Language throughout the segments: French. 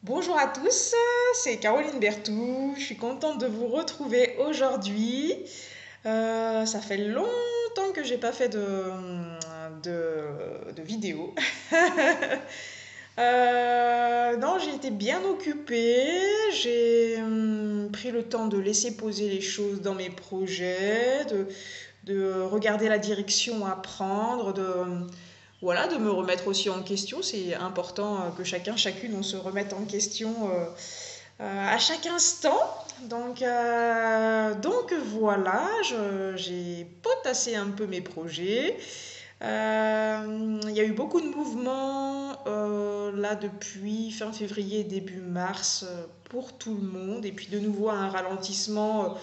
Bonjour à tous, c'est Caroline Bertou. Je suis contente de vous retrouver aujourd'hui. Ça fait longtemps que j'ai pas fait de vidéo. Non, j'ai été bien occupée. J'ai pris le temps de laisser poser les choses dans mes projets, de regarder la direction à prendre, voilà, de me remettre aussi en question. C'est important que chacune, on se remette en question à chaque instant. Donc voilà, j'ai potassé un peu mes projets. Il y a eu beaucoup de mouvements là depuis fin février, début mars pour tout le monde. Et puis de nouveau un ralentissement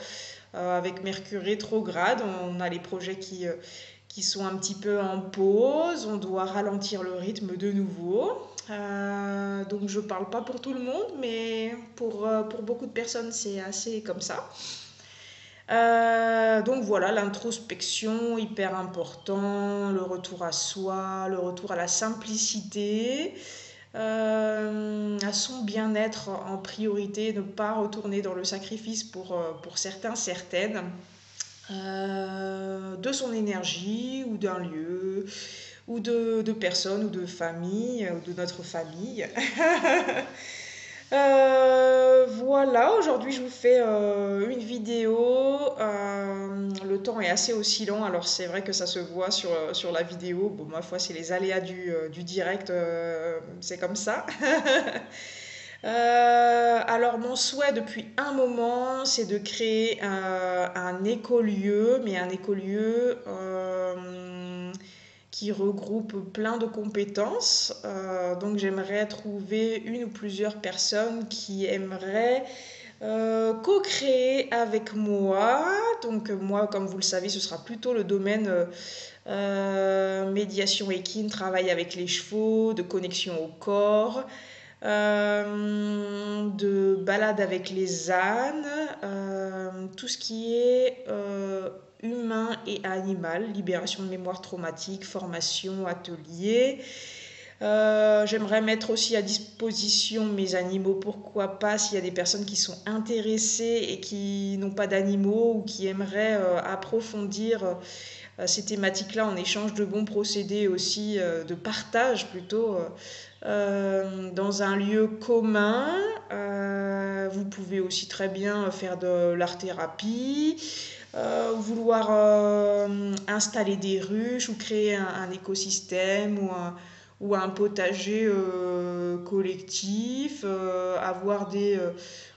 avec Mercure rétrograde. On a les projets qui sont un petit peu en pause, on doit ralentir le rythme de nouveau. Donc je parle pas pour tout le monde, mais pour beaucoup de personnes c'est assez comme ça. Donc voilà, l'introspection, hyper important, le retour à soi, le retour à la simplicité, à son bien-être en priorité, ne pas retourner dans le sacrifice pour certains, certaines, de son énergie ou d'un lieu ou de personnes ou de famille ou de notre famille. Voilà, aujourd'hui je vous fais une vidéo. Le temps est assez oscillant, alors c'est vrai que ça se voit sur la vidéo. Bon, ma foi, c'est les aléas du direct, c'est comme ça. Alors mon souhait depuis un moment, c'est de créer un écolieu, mais un écolieu qui regroupe plein de compétences. Donc j'aimerais trouver une ou plusieurs personnes qui aimeraient co-créer avec moi. Donc moi, comme vous le savez, ce sera plutôt le domaine médiation équine, travail avec les chevaux, de connexion au corps, de balade avec les ânes, tout ce qui est humain et animal, libération de mémoire traumatique, formation, atelier. J'aimerais mettre aussi à disposition mes animaux, pourquoi pas, s'il y a des personnes qui sont intéressées et qui n'ont pas d'animaux ou qui aimeraient approfondir ces thématiques-là en échange de bons procédés aussi, de partage plutôt, dans un lieu commun. Vous pouvez aussi très bien faire de l'art-thérapie, vouloir installer des ruches ou créer un écosystème ou un potager collectif, avoir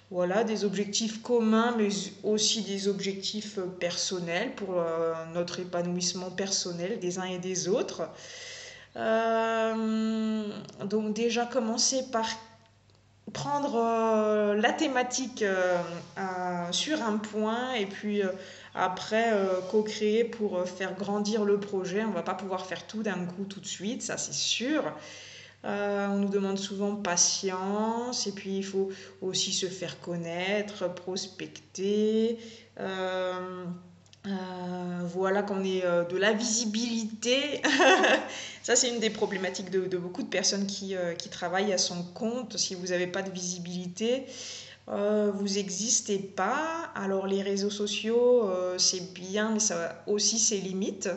voilà, des objectifs communs, mais aussi des objectifs personnels pour notre épanouissement personnel des uns et des autres. Donc déjà commencer par prendre la thématique sur un point et puis après co-créer pour faire grandir le projet. On ne va pas pouvoir faire tout d'un coup tout de suite, ça c'est sûr. On nous demande souvent patience et puis il faut aussi se faire connaître, prospecter. Voilà qu'on ait de la visibilité. Ça, c'est une des problématiques de beaucoup de personnes qui travaillent à son compte. Si vous n'avez pas de visibilité, vous n'existez pas. Alors les réseaux sociaux, c'est bien, mais ça a aussi ses limites.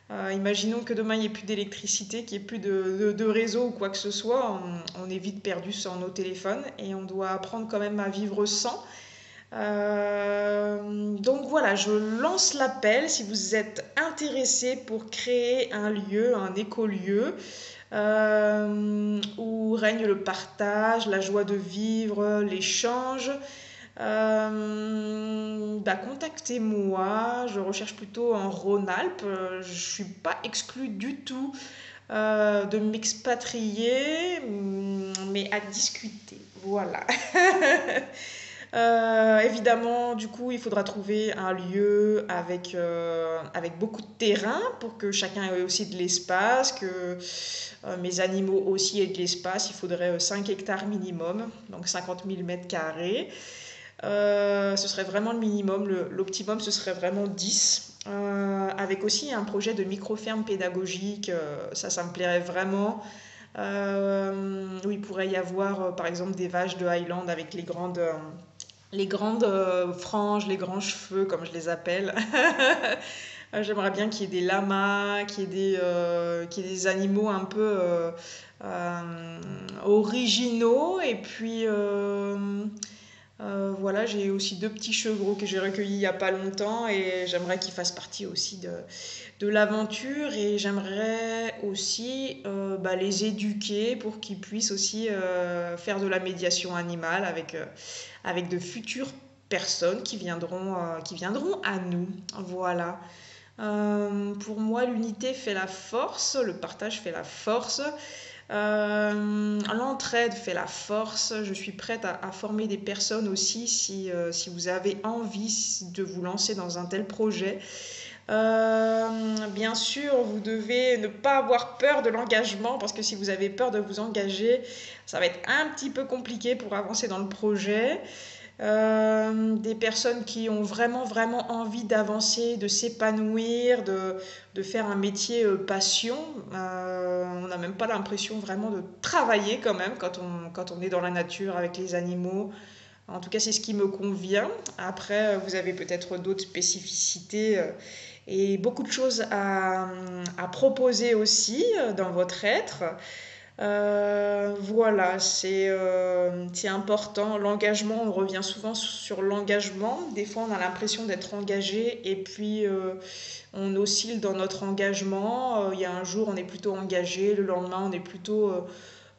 Imaginons que demain il n'y ait plus d'électricité, qu'il n'y ait plus de réseau ou quoi que ce soit, on est vite perdu sans nos téléphones et on doit apprendre quand même à vivre sans. Donc voilà, je lance l'appel si vous êtes intéressé pour créer un lieu, un écolieu, où règne le partage, la joie de vivre, l'échange. Contactez-moi, je recherche plutôt en Rhône-Alpes. Je ne suis pas exclue du tout de m'expatrier, mais à discuter. Voilà. Évidemment, du coup, il faudra trouver un lieu avec beaucoup de terrain pour que chacun ait aussi de l'espace, que mes animaux aussi aient de l'espace. Il faudrait 5 hectares minimum, donc 50 000 mètres carrés. Ce serait vraiment le minimum. L'optimum, ce serait vraiment 10. Avec aussi un projet de micro-ferme pédagogique. Ça me plairait vraiment. où il pourrait y avoir par exemple des vaches de Highland avec les grandes franges, les grands cheveux comme je les appelle. J'aimerais bien qu'il y ait des lamas, qu'il y ait des animaux un peu originaux. Et puis voilà, j'ai aussi deux petits chevreaux que j'ai recueillis il n'y a pas longtemps et j'aimerais qu'ils fassent partie aussi de l'aventure et j'aimerais aussi les éduquer pour qu'ils puissent aussi faire de la médiation animale avec de futures personnes qui viendront à nous. Voilà. Pour moi, l'unité fait la force, le partage fait la force. L'entraide fait la force. Je suis prête à former des personnes aussi si vous avez envie de vous lancer dans un tel projet. Bien sûr, vous devez ne pas avoir peur de l'engagement parce que si vous avez peur de vous engager, ça va être un petit peu compliqué pour avancer dans le projet. Des personnes qui ont vraiment vraiment envie d'avancer, de s'épanouir, de faire un métier passion. On n'a même pas l'impression vraiment de travailler quand même quand on est dans la nature avec les animaux. En tout cas, c'est ce qui me convient. Après, vous avez peut-être d'autres spécificités et beaucoup de choses à proposer aussi dans votre être. Voilà, c'est important. L'engagement, on revient souvent sur l'engagement. Des fois, on a l'impression d'être engagé et puis on oscille dans notre engagement. Il y a un jour, on est plutôt engagé, le lendemain, on est plutôt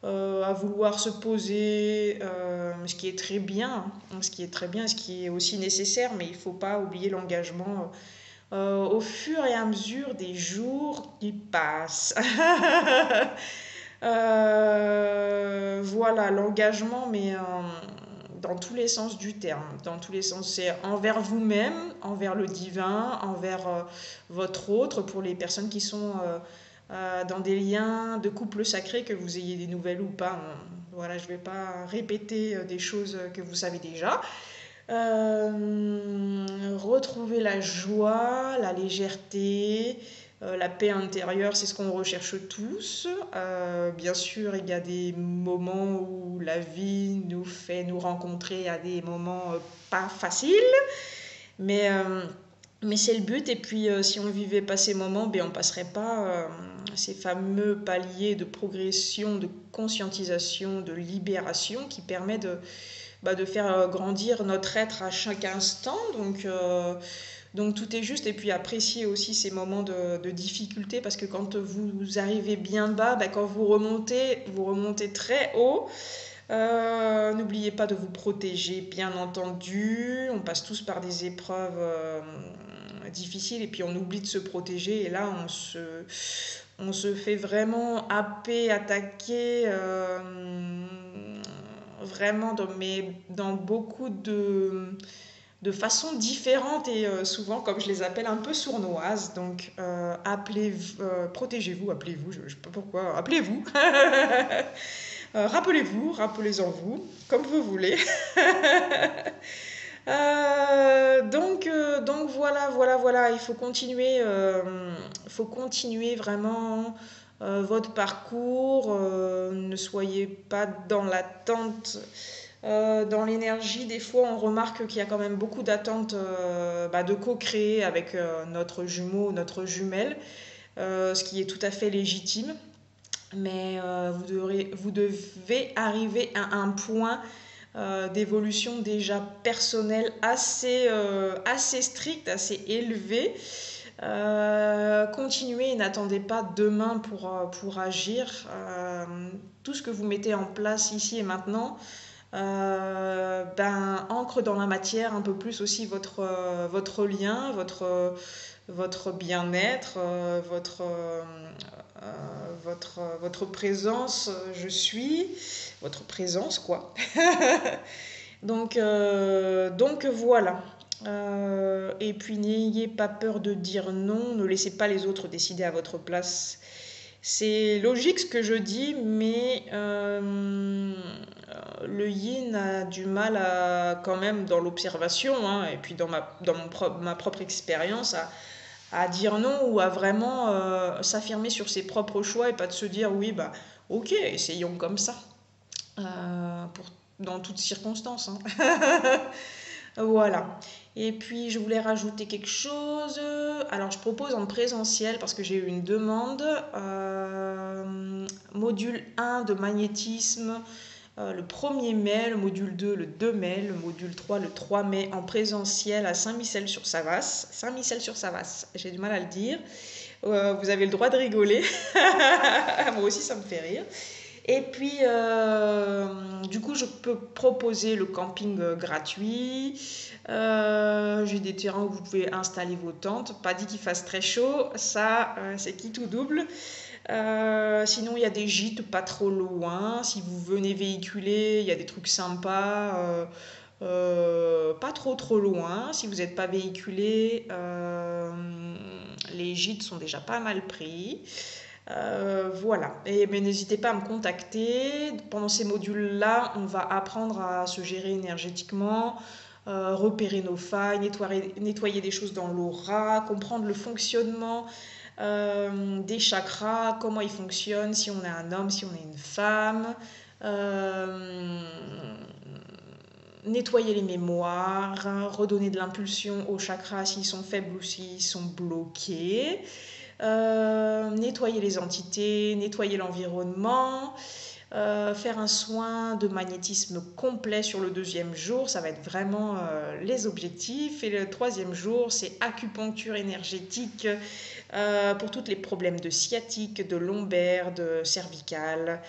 à vouloir se poser, ce qui est très bien, hein, ce qui est très bien, ce qui est aussi nécessaire, mais il ne faut pas oublier l'engagement au fur et à mesure des jours qui passent. Voilà, l'engagement, mais dans tous les sens du terme. Dans tous les sens, c'est envers vous-même, envers le divin, envers votre autre, pour les personnes qui sont dans des liens de couple sacré, que vous ayez des nouvelles ou pas. Voilà, je ne vais pas répéter des choses que vous savez déjà. Retrouver la joie, la légèreté, la paix intérieure, c'est ce qu'on recherche tous. Bien sûr, il y a des moments où la vie nous fait nous rencontrer à des moments pas faciles, mais, euh, mais c'est le but. Et puis, si on ne vivait pas ces moments, ben, on ne passerait pas ces fameux paliers de progression, de conscientisation, de libération qui permet de faire grandir notre être à chaque instant. Donc tout est juste. Et puis apprécier aussi ces moments de difficulté parce que quand vous arrivez bien bas, quand vous remontez très haut. N'oubliez pas de vous protéger, bien entendu. On passe tous par des épreuves difficiles et puis on oublie de se protéger. Et là, on se fait vraiment happer, attaquer. Vraiment dans beaucoup de façons différentes et souvent, comme je les appelle, un peu sournoises. Donc, protégez-vous, appelez-vous, je ne sais pas pourquoi, appelez-vous. Rappelez-en vous, comme vous voulez. Donc voilà, il faut continuer vraiment votre parcours. Ne soyez pas dans l'attente, dans l'énergie. Des fois, on remarque qu'il y a quand même beaucoup d'attentes de co-créer avec notre jumeau, notre jumelle, ce qui est tout à fait légitime. Mais vous devez arriver à un point d'évolution déjà personnelle assez strict, assez élevé. Continuez et n'attendez pas demain pour agir. Tout ce que vous mettez en place ici et maintenant ancre dans la matière un peu plus aussi votre lien, votre bien-être, votre présence, votre présence quoi. Donc voilà. Et puis n'ayez pas peur de dire non, ne laissez pas les autres décider à votre place. C'est logique ce que je dis, mais le yin a du mal quand même dans l'observation, hein, et puis dans ma propre expérience, à dire non ou à vraiment s'affirmer sur ses propres choix et pas de se dire oui, bah ok, essayons comme ça, pour, dans toutes circonstances, hein. Voilà. Et puis, je voulais rajouter quelque chose. Alors, je propose en présentiel parce que j'ai eu une demande. Module 1 de magnétisme le 1er mai, le module 2 le 2 mai, le module 3 le 3 mai en présentiel à Saint-Michel-sur-Savasse. Saint-Michel-sur-Savasse, j'ai du mal à le dire. Vous avez le droit de rigoler. Moi aussi, ça me fait rire. Et puis, du coup, je peux proposer le camping gratuit. J'ai des terrains où vous pouvez installer vos tentes. Pas dit qu'il fasse très chaud, ça, c'est qui tout double. Sinon, il y a des gîtes pas trop loin. Si vous venez véhiculer, il y a des trucs sympas. Pas trop loin. Si vous n'êtes pas véhiculé, les gîtes sont déjà pas mal pris. Voilà. Mais n'hésitez pas à me contacter. Pendant ces modules-là, on va apprendre à se gérer énergétiquement, repérer nos failles, nettoyer des choses dans l'aura, comprendre le fonctionnement des chakras, comment ils fonctionnent, si on est un homme, si on est une femme. Euh, Nettoyer les mémoires, redonner de l'impulsion aux chakras s'ils sont faibles ou s'ils sont bloqués. Nettoyer les entités, nettoyer l'environnement, faire un soin de magnétisme complet sur le 2e jour, ça va être vraiment les objectifs. Et le 3e jour, c'est acupuncture énergétique pour tous les problèmes de sciatique, de lombaire, de cervical.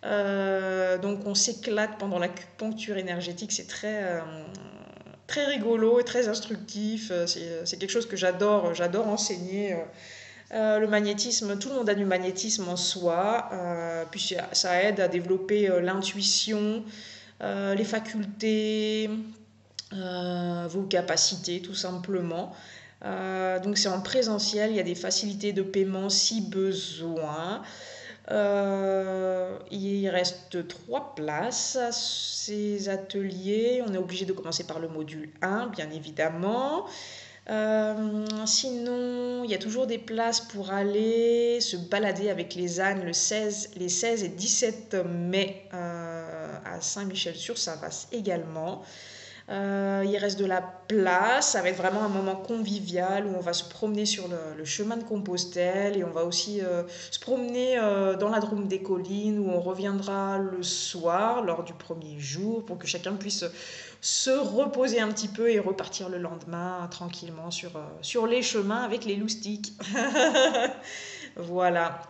Donc on s'éclate pendant l'acupuncture énergétique, c'est très rigolo et très instructif. C'est quelque chose que j'adore enseigner. Le magnétisme, tout le monde a du magnétisme en soi, puis ça aide à développer l'intuition, les facultés, vos capacités tout simplement. Donc c'est en présentiel, il y a des facilités de paiement si besoin. Il reste 3 places à ces ateliers. On est obligé de commencer par le module 1, bien évidemment. Sinon, il y a toujours des places pour aller se balader avec les ânes les 16 et 17 mai à Saint-Michel-sur-Savasse également. Il reste de la place, ça va être vraiment un moment convivial où on va se promener sur le chemin de Compostelle et on va aussi se promener dans la Drôme des Collines où on reviendra le soir lors du 1er jour pour que chacun puisse se reposer un petit peu et repartir le lendemain tranquillement sur les chemins avec les loustiques. Voilà.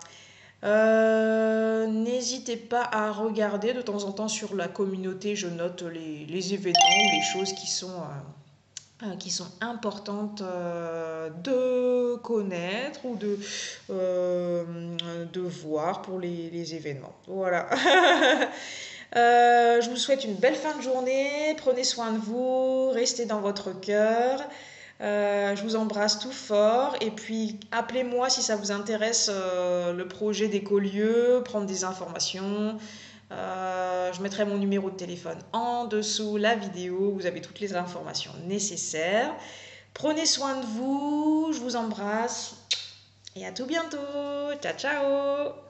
N'hésitez pas à regarder de temps en temps sur la communauté, je note les événements ou les choses qui sont importantes de connaître ou de voir pour les événements. Voilà. Je vous souhaite une belle fin de journée, prenez soin de vous, restez dans votre cœur. Je vous embrasse tout fort et puis appelez-moi si ça vous intéresse le projet d'Écolieu, prendre des informations. Je mettrai mon numéro de téléphone en dessous la vidéo, vous avez toutes les informations nécessaires. Prenez soin de vous, je vous embrasse et à tout bientôt. Ciao ciao.